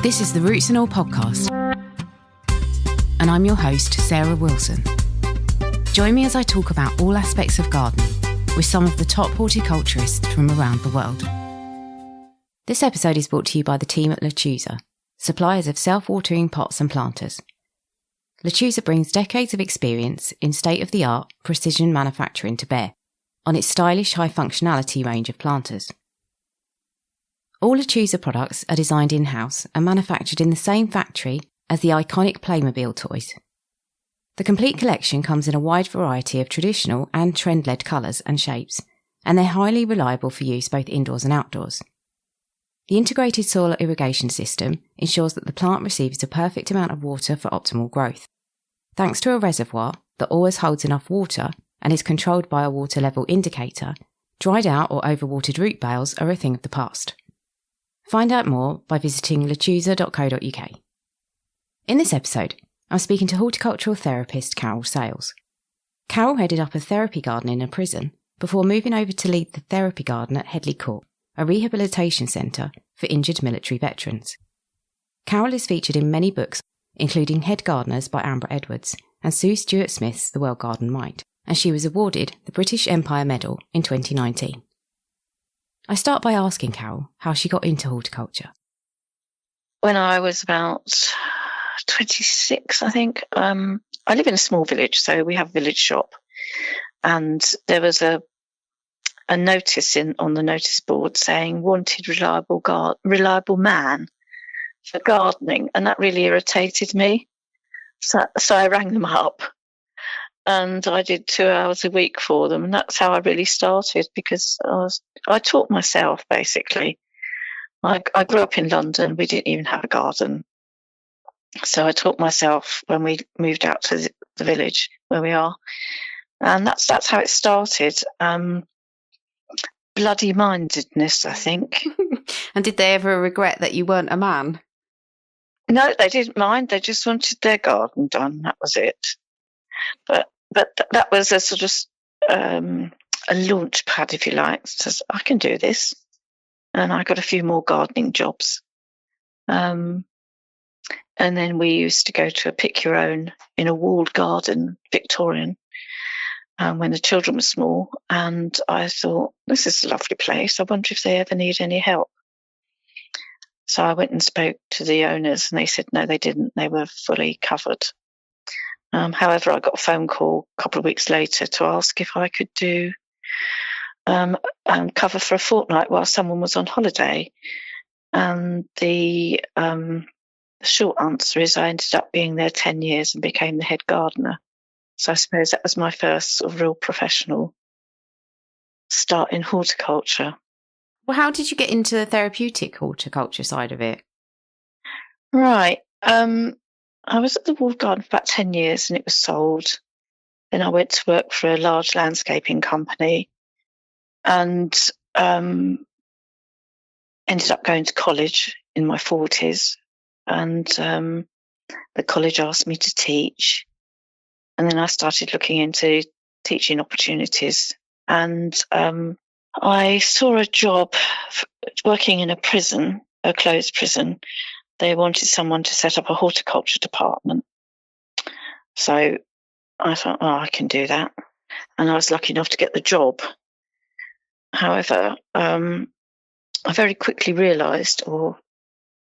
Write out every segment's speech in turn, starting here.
This is the Roots and All podcast, and I'm your host, Sarah Wilson. Join me as I talk about all aspects of gardening with some of the top horticulturists from around the world. This episode is brought to you by the team at Vapourer, suppliers of self-watering pots and planters. Vapourer brings decades of experience in state-of-the-art precision manufacturing to bear on its stylish high-functionality range of planters. All Vapourer products are designed in-house and manufactured in the same factory as the iconic Playmobil toys. The complete collection comes in a wide variety of traditional and trend-led colours and shapes, and they're highly reliable for use both indoors and outdoors. The integrated soil irrigation system ensures that the plant receives the perfect amount of water for optimal growth. Thanks to a reservoir that always holds enough water and is controlled by a water level indicator, dried out or overwatered root bales are a thing of the past. Find out more by visiting vapourer.co.uk. In this episode, I'm speaking to horticultural therapist Carol Sales. Carol headed up a therapy garden in a prison before moving over to lead the therapy garden at Headley Court, a rehabilitation centre for injured military veterans. Carol is featured in many books, including Head Gardeners by Ambra Edwards and Sue Stuart-Smith's The Well Garden Mite, and she was awarded the British Empire Medal in 2019. I start by asking Carol how she got into horticulture. When I was about 26, I think, I live in a small village, so we have a village shop, and there was a notice on the notice board saying wanted reliable man for gardening, and that really irritated me. So I rang them up, and I did 2 hours a week for them, and that's how I really started, because I taught myself, basically. I grew up in London. We didn't even have a garden. So I taught myself when we moved out to the village where we are. And that's how it started. Bloody mindedness, I think. And did they ever regret that you weren't a man? No, they didn't mind. They just wanted their garden done. That was it. But that was a sort of a launch pad, if you like. So I can do this. And I got a few more gardening jobs. And then we used to go to a pick your own in a walled garden, Victorian, when the children were small. And I thought, this is a lovely place. I wonder if they ever need any help. So I went and spoke to the owners, and they said no, they didn't. They were fully covered. However, I got a phone call a couple of weeks later to ask if I could do cover for a fortnight while someone was on holiday. And the short answer is I ended up being there 10 years and became the head gardener. So I suppose that was my first sort of real professional start in horticulture. Well, how did you get into the therapeutic horticulture side of it? Right. I was at the walled garden for about 10 years, and it was sold. Then I went to work for a large landscaping company, and ended up going to college in my 40s. And the college asked me to teach. And then I started looking into teaching opportunities. And I saw a job working in a prison, a closed prison. They wanted someone to set up a horticulture department. So I thought, I can do that. And I was lucky enough to get the job. However, I very quickly realised or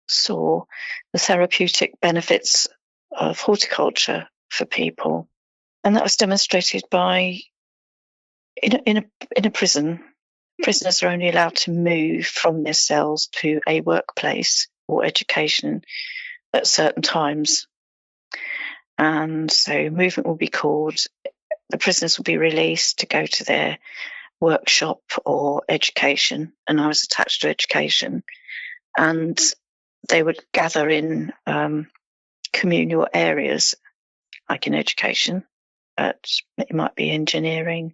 saw the therapeutic benefits of horticulture for people. And that was demonstrated by, in a prison, prisoners are only allowed to move from their cells to a workplace or education at certain times. And so movement will be called, the prisoners will be released to go to their workshop or education, and I was attached to education, and they would gather in communal areas, like in education. It might be engineering,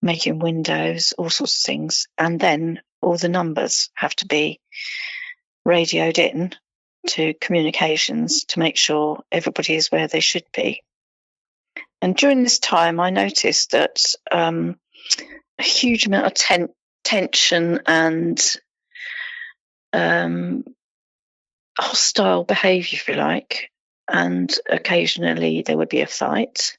making windows, all sorts of things, and then all the numbers have to be radioed in to communications to make sure everybody is where they should be. And during this time, I noticed that a huge amount of tension and hostile behaviour, if you like, and occasionally there would be a fight.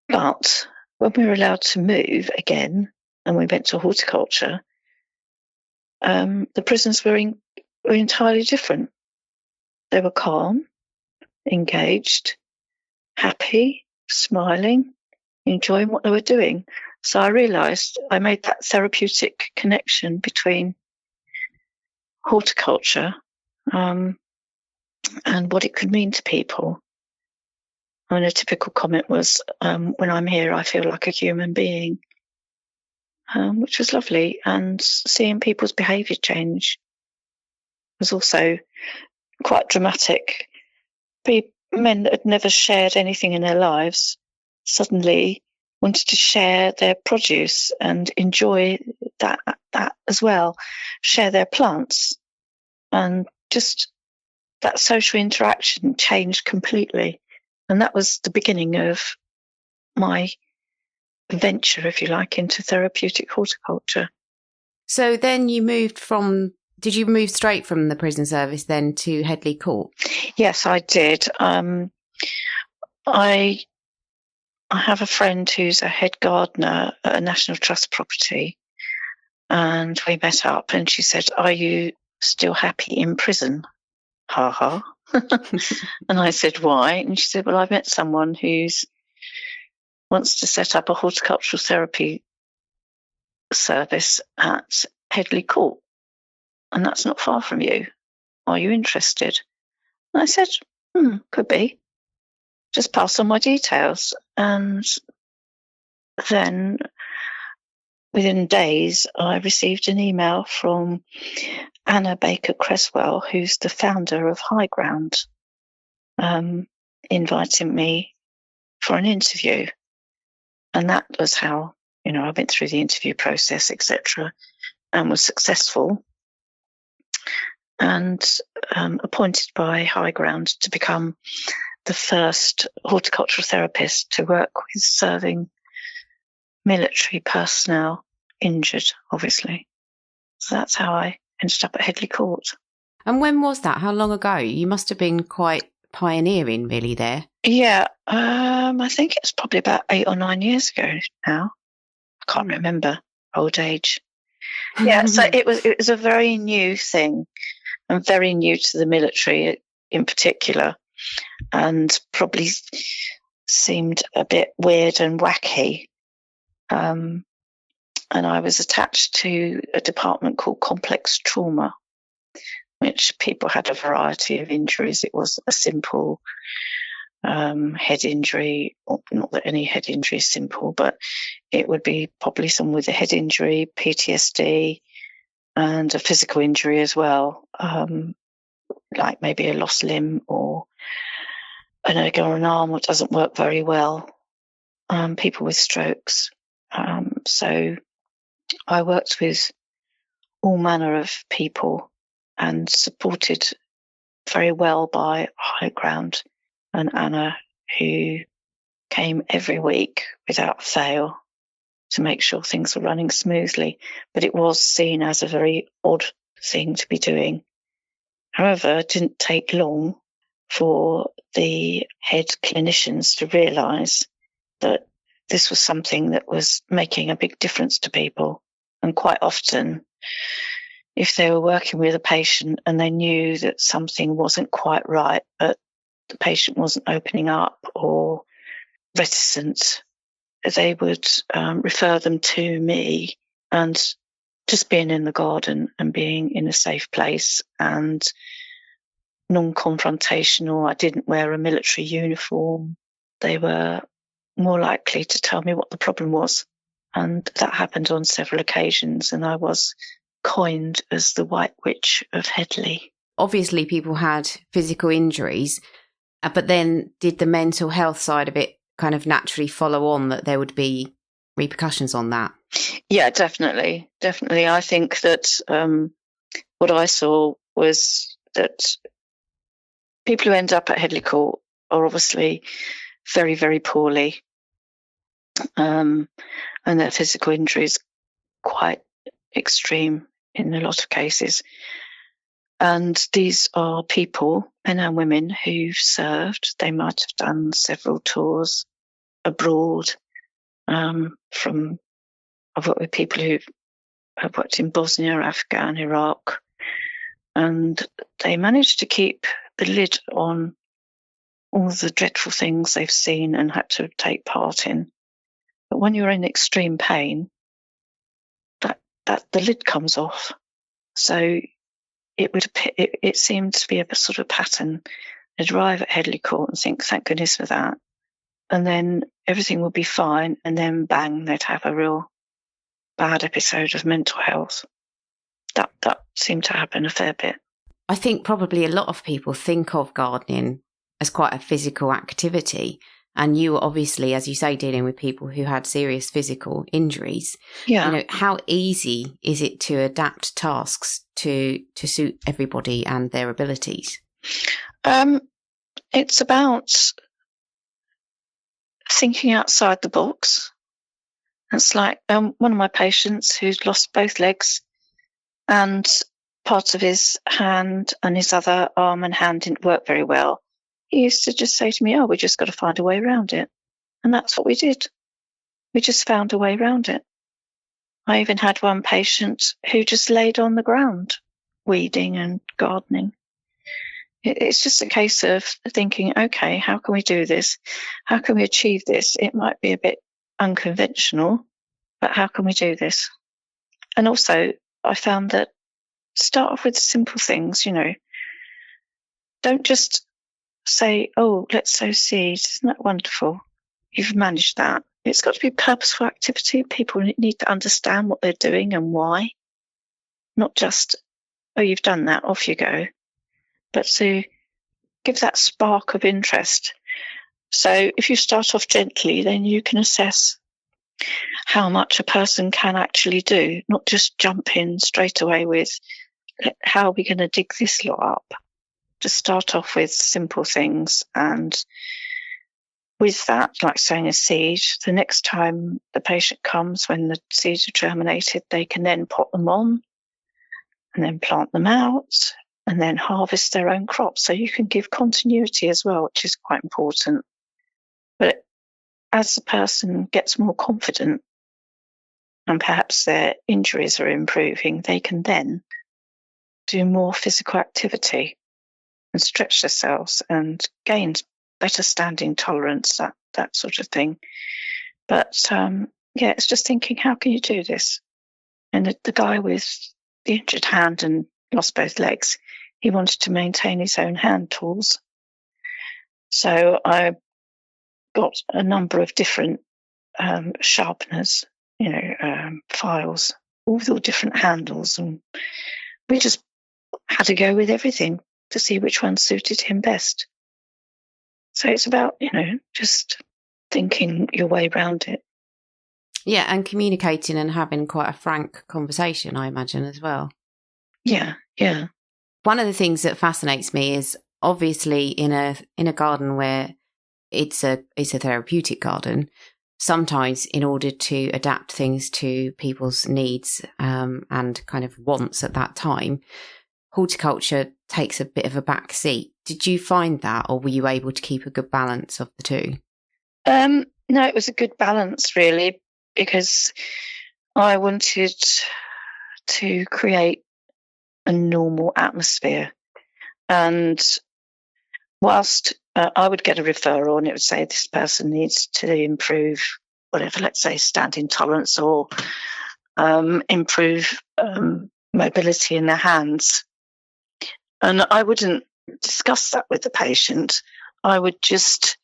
But when we were allowed to move again and we went to horticulture, the prisons were entirely different. They were calm, engaged, happy, smiling, enjoying what they were doing. So I realised I made that therapeutic connection between horticulture and what it could mean to people. And a typical comment was, when I'm here, I feel like a human being, which was lovely. And seeing people's behaviour change was also quite dramatic. Men that had never shared anything in their lives suddenly wanted to share their produce and enjoy that as well, share their plants. And just that social interaction changed completely. And that was the beginning of my venture, if you like, into therapeutic horticulture. So then did you move straight from the prison service then to Headley Court? Yes, I did. I have a friend who's a head gardener at a National Trust property, and we met up and she said, "Are you still happy in prison?" Ha ha. And I said, "Why?" And she said, "Well, I've met someone who wants to set up a horticultural therapy service at Headley Court, and that's not far from you. Are you interested?" And I said, could be. Just pass on my details. And then within days, I received an email from Anna Baker Creswell, who's the founder of High Ground, inviting me for an interview. And that was how, I went through the interview process, etc., and was successful and appointed by High Ground to become the first horticultural therapist to work with serving military personnel injured, obviously. So that's how I ended up at Headley Court. And when was that? How long ago? You must have been quite pioneering, really, there. Yeah, I think it's probably about 8 or 9 years ago now. I can't remember. Old age. Yeah, so it was a very new thing, and very new to the military in particular, and probably seemed a bit weird and wacky. And I was attached to a department called complex trauma, which people had a variety of injuries. It was a simple head injury, not that any head injury is simple, but it would be probably someone with a head injury, PTSD, and a physical injury as well, like maybe a lost limb or an leg or an arm that doesn't work very well, people with strokes. So I worked with all manner of people and supported very well by High Ground and Anna, who came every week without fail to make sure things were running smoothly. But it was seen as a very odd thing to be doing. However, it didn't take long for the head clinicians to realise that this was something that was making a big difference to people. And quite often, if they were working with a patient and they knew that something wasn't quite right, but the patient wasn't opening up or reticent, they would refer them to me. And just being in the garden and being in a safe place and non-confrontational, I didn't wear a military uniform, they were more likely to tell me what the problem was. And that happened on several occasions, and I was coined as the White Witch of Headley. Obviously, people had physical injuries, but then did the mental health side of it kind of naturally follow on, that there would be repercussions on that? Yeah, definitely. Definitely. I think that what I saw was that people who end up at Headley Court are obviously very, very poorly, and their physical injury is quite extreme in a lot of cases. And these are people, men and women, who've served. They might have done several tours abroad. I've worked with people who have worked in Bosnia, Afghan, Iraq, and they managed to keep the lid on all the dreadful things they've seen and had to take part in. But when you're in extreme pain, that the lid comes off. So it seemed to be a sort of pattern. They'd arrive at Headley Court and think, thank goodness for that. And then everything would be fine. And then bang, they'd have a real bad episode of mental health. That seemed to happen a fair bit. I think probably a lot of people think of gardening as quite a physical activity. And you were obviously, as you say, dealing with people who had serious physical injuries. Yeah. You know, how easy is it to adapt tasks to suit everybody and their abilities? It's about thinking outside the box. It's like one of my patients who's lost both legs and part of his hand and his other arm and hand didn't work very well. He used to just say to me, we just got to find a way around it. And that's what we did. We just found a way around it. I even had one patient who just laid on the ground, weeding and gardening. It's just a case of thinking, okay, how can we do this? How can we achieve this? It might be a bit unconventional, but how can we do this? And also, I found that start off with simple things, Don't just say, let's sow seeds. Isn't that wonderful? You've managed that. It's got to be purposeful activity. People need to understand what they're doing and why. Not just, you've done that, off you go. But to give that spark of interest. So if you start off gently, then you can assess how much a person can actually do, not just jump in straight away with, how are we going to dig this lot up? Just start off with simple things. And with that, like sowing a seed, the next time the patient comes, when the seeds are germinated, they can then pot them on and then plant them out and then harvest their own crops. So you can give continuity as well, which is quite important. But as the person gets more confident and perhaps their injuries are improving, they can then do more physical activity and stretch themselves and gain better standing tolerance, that sort of thing. But it's just thinking, how can you do this? And the guy with the injured hand and lost both legs, he wanted to maintain his own hand tools. So I got a number of different sharpeners, files, all with all different handles, and we just had to go with everything to see which one suited him best. So it's about, just thinking your way around it. Yeah, and communicating and having quite a frank conversation, I imagine, as well. Yeah. One of the things that fascinates me is obviously in a garden where it's a therapeutic garden, sometimes in order to adapt things to people's needs and kind of wants at that time, horticulture takes a bit of a back seat. Did you find that, or were you able to keep a good balance of the two? No, it was a good balance, really, because I wanted to create a normal atmosphere. And whilst I would get a referral and it would say this person needs to improve whatever, let's say standing tolerance or improve mobility in their hands. And I wouldn't discuss that with the patient. I would just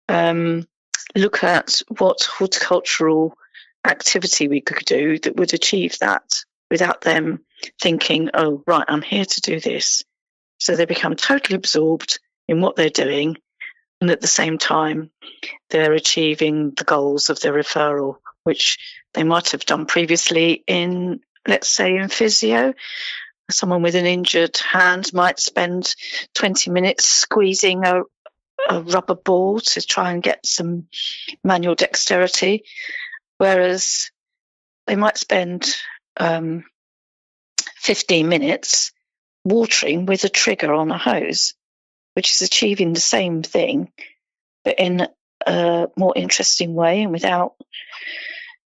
look at what horticultural activity we could do that would achieve that without them thinking, oh, right, I'm here to do this. So they become totally absorbed in what they're doing. And at the same time, they're achieving the goals of their referral, which they might have done previously in, let's say, in physio. Someone with an injured hand might spend 20 minutes squeezing a rubber ball to try and get some manual dexterity, whereas they might spend 15 minutes watering with a trigger on a hose, which is achieving the same thing, but in a more interesting way and without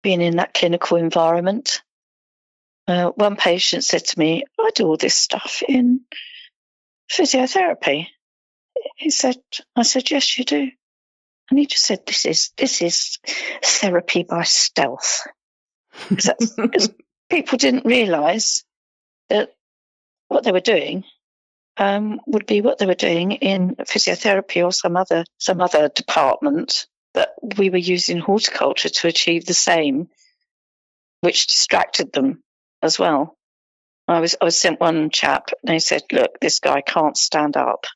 being in that clinical environment. One patient said to me, I do all this stuff in physiotherapy. I said, yes, you do. And he just said, this is therapy by stealth. Because people didn't realise that what they were doing would be what they were doing in physiotherapy or some other department, but we were using horticulture to achieve the same, which distracted them as well. I was sent one chap, and he said, look, this guy can't stand up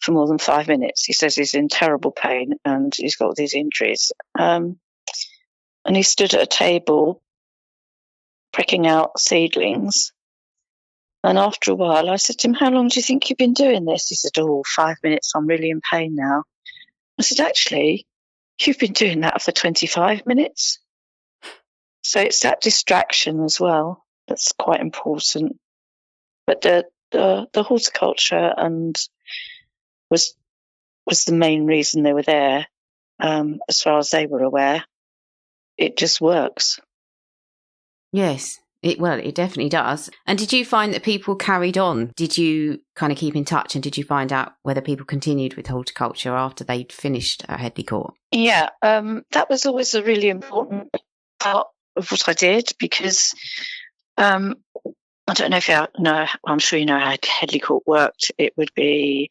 for more than 5 minutes. He says he's in terrible pain and he's got these injuries. And he stood at a table pricking out seedlings. And after a while, I said to him, how long do you think you've been doing this? He said, 5 minutes. I'm really in pain now. I said, actually, you've been doing that for 25 minutes. So it's that distraction as well that's quite important. But the horticulture was the main reason they were there, as far as they were aware. It just works. Yes, it definitely does. And did you find that people carried on? Did you kind of keep in touch, and did you find out whether people continued with horticulture after they'd finished at Headley Court? Yeah, that was always a really important part of what I did, because I don't know if you know, I'm sure you know how Headley Court worked. It would be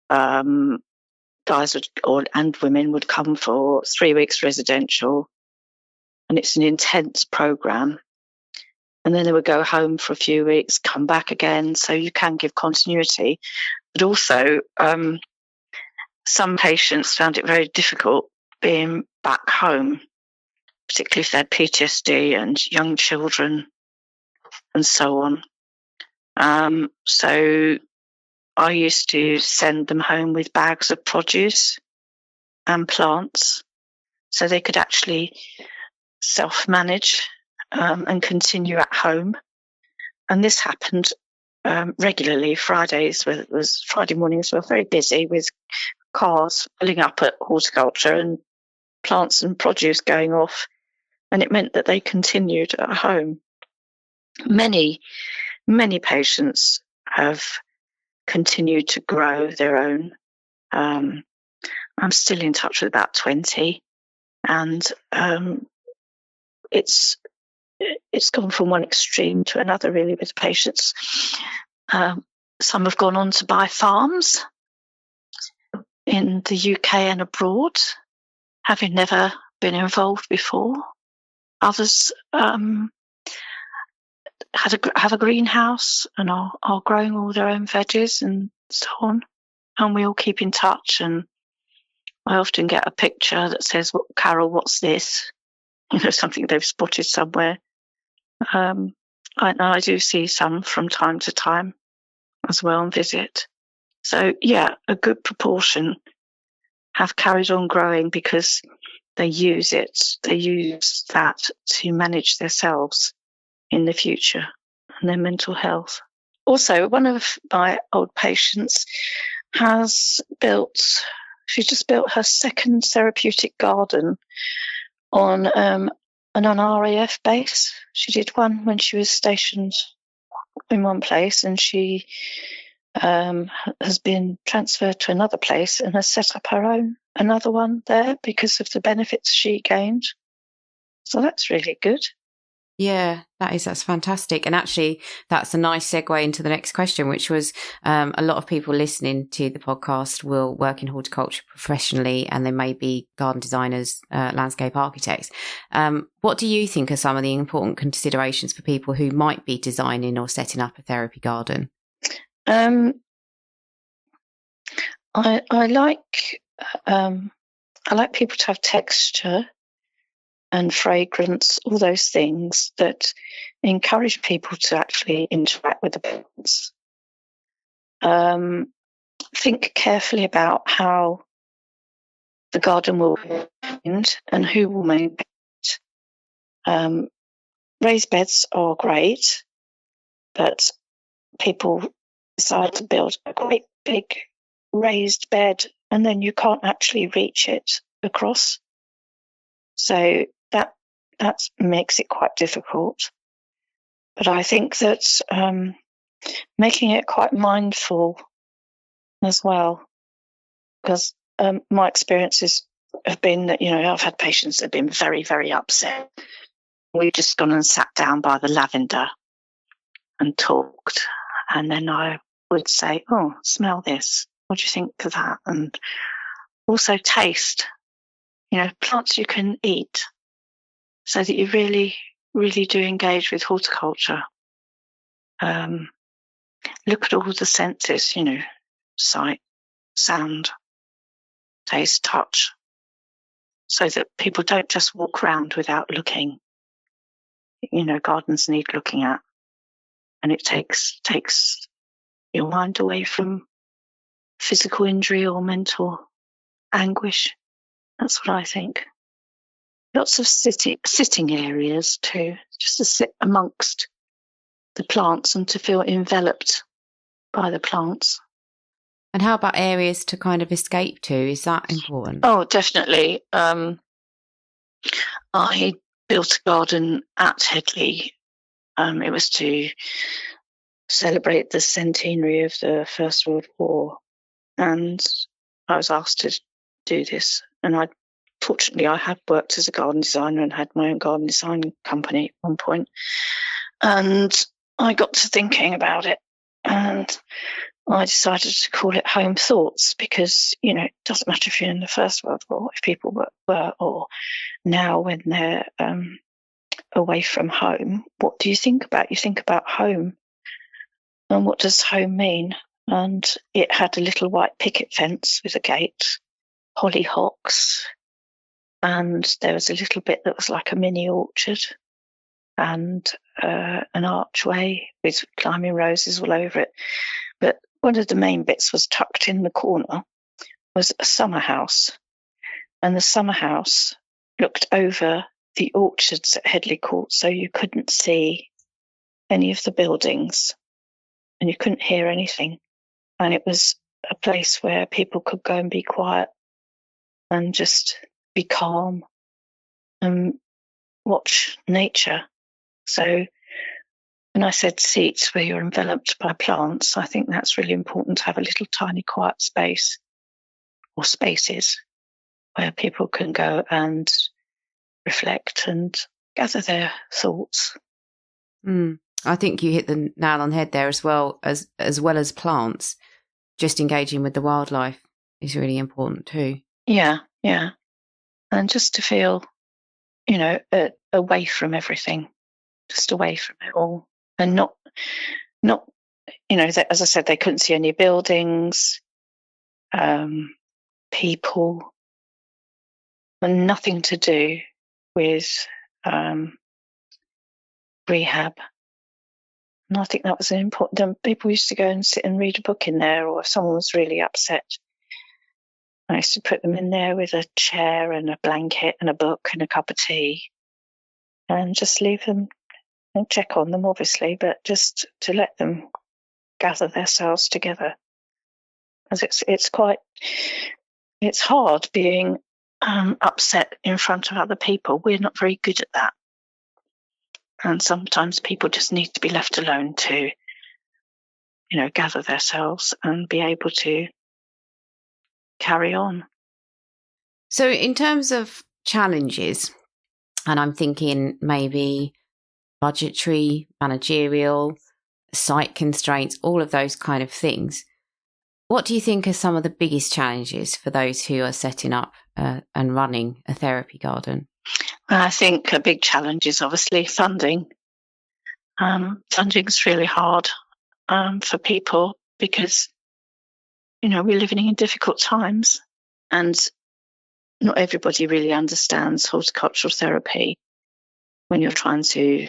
guys and women would come for 3 weeks residential, and it's an intense program. And then they would go home for a few weeks, come back again. So you can give continuity. But also, some patients found it very difficult being back home, particularly if they had PTSD and young children and so on. So I used to send them home with bags of produce and plants so they could actually self-manage and continue at home. And this happened regularly. Friday mornings were very busy with cars filling up at horticulture and plants and produce going off. And it meant that they continued at home. Many, many patients have continued to grow their own. I'm still in touch with about 20, and it's gone from one extreme to another, really, with patients. Some have gone on to buy farms in the UK and abroad, having never been involved before. Others have a greenhouse and are growing all their own veggies and so on. And we all keep in touch. And I often get a picture that says, Carol, what's this? Something they've spotted somewhere. I do see some from time to time as well and visit. So, yeah, a good proportion have carried on growing because they use it. They use that to manage themselves in the future and their mental health. Also, one of my old patients she just built her second therapeutic garden on an RAF base. She did one when she was stationed in one place, and she has been transferred to another place and has set up another one there because of the benefits she gained. So that's really good. Yeah, that's fantastic. And actually, that's a nice segue into the next question, which was a lot of people listening to the podcast will work in horticulture professionally, and they may be garden designers, landscape architects. What do you think are some of the important considerations for people who might be designing or setting up a therapy garden? I like people to have texture and fragrance, all those things that encourage people to actually interact with the plants. Think carefully about how the garden will be maintained and who will maintain it. Raised beds are great, but people decide to build a great big raised bed, and then you can't actually reach it across. So that makes it quite difficult. But I think that making it quite mindful as well, because my experiences have been that, I've had patients that have been very, very upset. We've just gone and sat down by the lavender and talked. And then I would say, oh, smell this. What do you think of that? And also taste, plants you can eat, so that you really, really do engage with horticulture. Look at all the senses, sight, sound, taste, touch, so that people don't just walk around without looking. Gardens need looking at, and it takes your mind away from physical injury or mental anguish. That's what I think. Lots of sitting areas too, just to sit amongst the plants and to feel enveloped by the plants. And how about areas to kind of escape to? Is that important? Oh, definitely. I built a garden at Headley. It was to celebrate the centenary of the First World War, and I was asked to do this. And fortunately, I had worked as a garden designer and had my own garden design company at one point. And I got to thinking about it, and I decided to call it Home Thoughts, because, it doesn't matter if you're in the First World War, if people were, or now when they're away from home, what do you think about? You think about home. And what does home mean? And it had a little white picket fence with a gate, hollyhocks, and there was a little bit that was like a mini orchard, and an archway with climbing roses all over it. But one of the main bits was tucked in the corner, was a summer house. And the summer house looked over the orchards at Headley Court, so you couldn't see any of the buildings and you couldn't hear anything. And it was a place where people could go and be quiet and just be calm and watch nature. So when I said seats where you're enveloped by plants, I think that's really important, to have a little tiny quiet space or spaces where people can go and reflect and gather their thoughts. I think you hit the nail on the head there, as well as plants. Just engaging with the wildlife is really important too. Yeah. And just to feel, away from everything, just away from it all, and not, as I said, they couldn't see any buildings, people, and nothing to do with rehab. And I think that was important. People used to go and sit and read a book in there, or if someone was really upset, I used to put them in there with a chair and a blanket and a book and a cup of tea, and just leave them and check on them, obviously, but just to let them gather themselves together. Because it's hard being upset in front of other people. We're not very good at that. And sometimes people just need to be left alone to, gather themselves and be able to carry on. So in terms of challenges, and I'm thinking maybe budgetary, managerial, site constraints, all of those kind of things, what do you think are some of the biggest challenges for those who are setting up and running a therapy garden? I think a big challenge is obviously funding. Funding is really hard for people, because, we're living in difficult times, and not everybody really understands horticultural therapy when you're trying to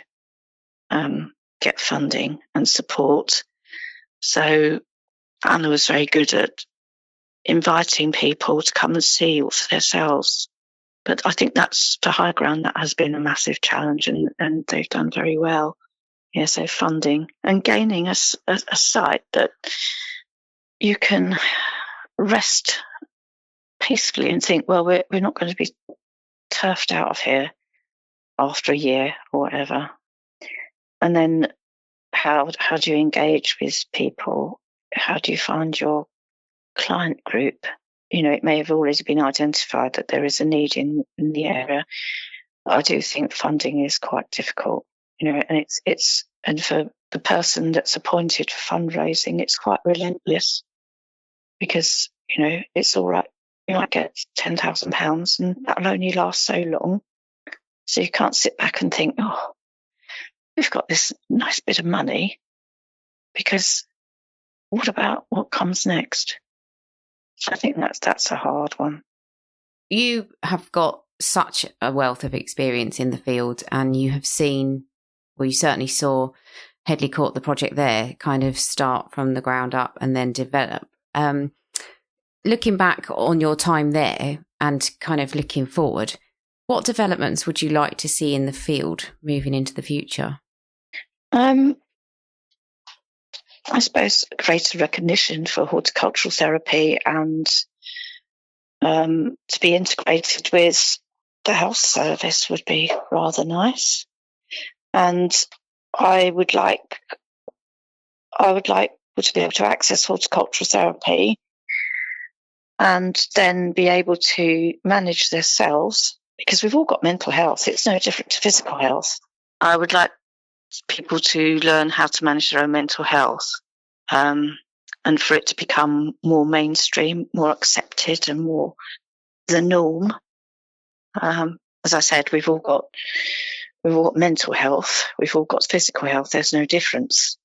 get funding and support. So Anna was very good at inviting people to come and see for themselves. But I think that's, for High Ground, that has been a massive challenge, and they've done very well so funding and gaining a site that you can rest peacefully and think, well, we're not going to be turfed out of here after a year or whatever. And then how do you engage with people? How do you find your client group? It may have already been identified that there is a need in the area. I do think funding is quite difficult, and and for the person that's appointed for fundraising, it's quite relentless because, it's all right. You might get £10,000 and that'll only last so long. So you can't sit back and think, oh, we've got this nice bit of money, because what about what comes next? So I think that's a hard one. You have got such a wealth of experience in the field, and you have seen, well, you certainly saw Headley Court, the project there, kind of start from the ground up and then develop. Looking back on your time there and kind of looking forward, what developments would you like to see in the field moving into the future? I suppose greater recognition for horticultural therapy and to be integrated with the health service would be rather nice. And I would like to be able to access horticultural therapy and then be able to manage themselves, because we've all got mental health. It's no different to physical health. I would like people to learn how to manage their own mental health, and for it to become more mainstream, more accepted, and more the norm. As I said, we've all got mental health. We've all got physical health. There's no difference,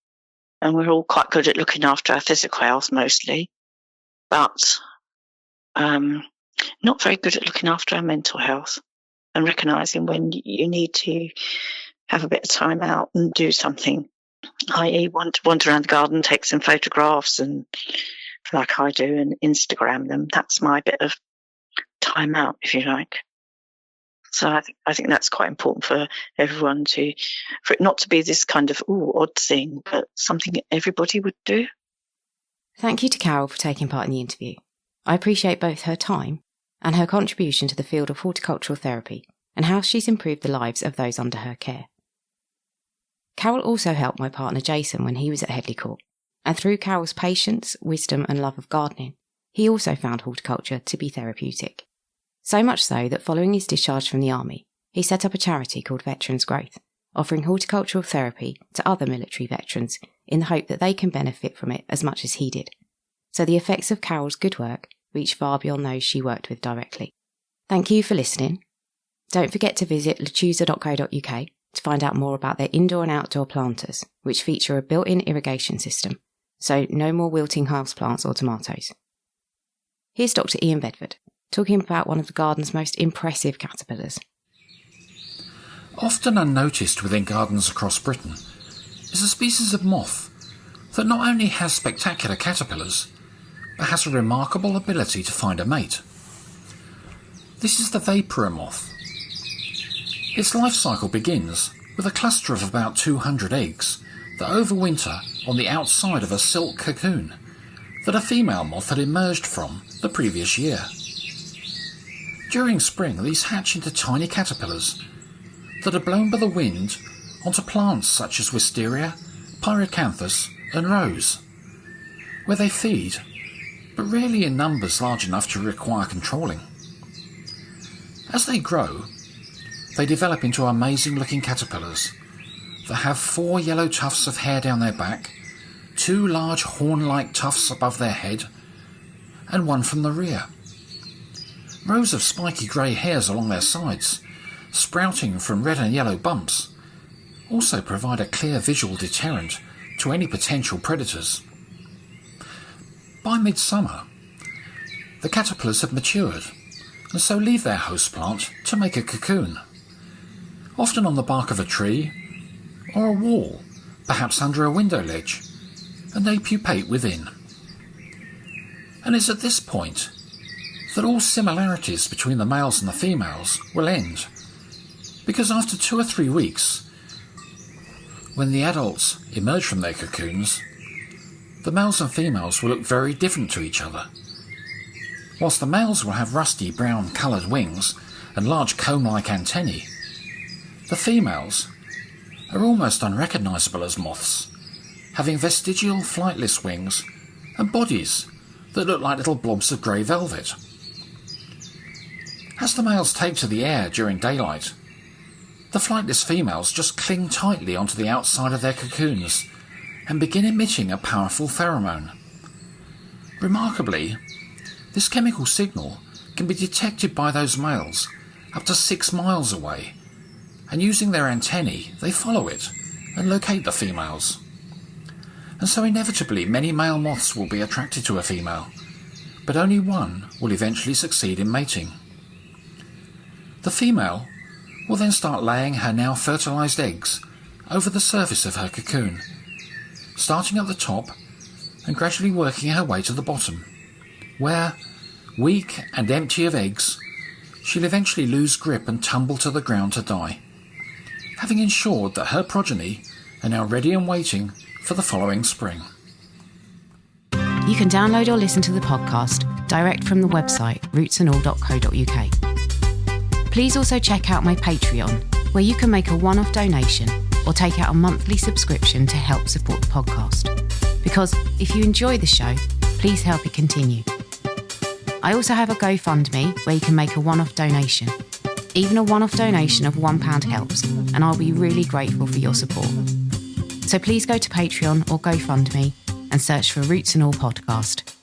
and we're all quite good at looking after our physical health mostly, but not very good at looking after our mental health and recognising when you need to have a bit of time out and do something, i.e. wander around the garden, take some photographs, and like I do, and Instagram them. That's my bit of time out, if you like. So I think that's quite important for everyone for it not to be this kind of odd thing, but something everybody would do. Thank you to Carol for taking part in the interview. I appreciate both her time and her contribution to the field of horticultural therapy and how she's improved the lives of those under her care. Carol also helped my partner Jason when he was at Headley Court, and through Carol's patience, wisdom and love of gardening, he also found horticulture to be therapeutic. So much so that following his discharge from the army, he set up a charity called Veterans Growth, offering horticultural therapy to other military veterans in the hope that they can benefit from it as much as he did. So the effects of Carol's good work reached far beyond those she worked with directly. Thank you for listening. Don't forget to visit lechusa.co.uk to find out more about their indoor and outdoor planters, which feature a built-in irrigation system, so no more wilting houseplants or tomatoes. Here's Dr. Ian Bedford, talking about one of the garden's most impressive caterpillars. Often unnoticed within gardens across Britain is a species of moth that not only has spectacular caterpillars, but has a remarkable ability to find a mate. This is the Vapourer moth. Its life cycle begins with a cluster of about 200 eggs that overwinter on the outside of a silk cocoon that a female moth had emerged from the previous year. During spring, these hatch into tiny caterpillars that are blown by the wind onto plants such as wisteria, pyracanthus and rose, where they feed, but rarely in numbers large enough to require controlling. As they grow, they develop into amazing-looking caterpillars that have 4 yellow tufts of hair down their back, 2 large horn-like tufts above their head, and 1 from the rear. Rows of spiky grey hairs along their sides, sprouting from red and yellow bumps, also provide a clear visual deterrent to any potential predators. By midsummer, the caterpillars have matured and so leave their host plant to make a cocoon, often on the bark of a tree or a wall, perhaps under a window ledge, and they pupate within. And it's at this point that all similarities between the males and the females will end, because after 2 or 3 weeks, When the adults emerge from their cocoons, the males and females will look very different to each other. Whilst the males will have rusty brown coloured wings and large comb-like antennae, the females are almost unrecognisable as moths, having vestigial flightless wings and bodies that look like little blobs of grey velvet. As the males take to the air during daylight, the flightless females just cling tightly onto the outside of their cocoons and begin emitting a powerful pheromone. Remarkably, this chemical signal can be detected by those males up to 6 miles away, and using their antennae they follow it and locate the females. And so inevitably many male moths will be attracted to a female, but only one will eventually succeed in mating. The female will then start laying her now fertilised eggs over the surface of her cocoon, starting at the top and gradually working her way to the bottom, where, weak and empty of eggs, she'll eventually lose grip and tumble to the ground to die, having ensured that her progeny are now ready and waiting for the following spring. You can download or listen to the podcast direct from the website rootsandall.co.uk. Please also check out my Patreon, where you can make a one-off donation or take out a monthly subscription to help support the podcast. Because if you enjoy the show, please help it continue. I also have a GoFundMe where you can make a one-off donation. Even a one-off donation of £1 helps, and I'll be really grateful for your support. So please go to Patreon or GoFundMe and search for Roots and All Podcast.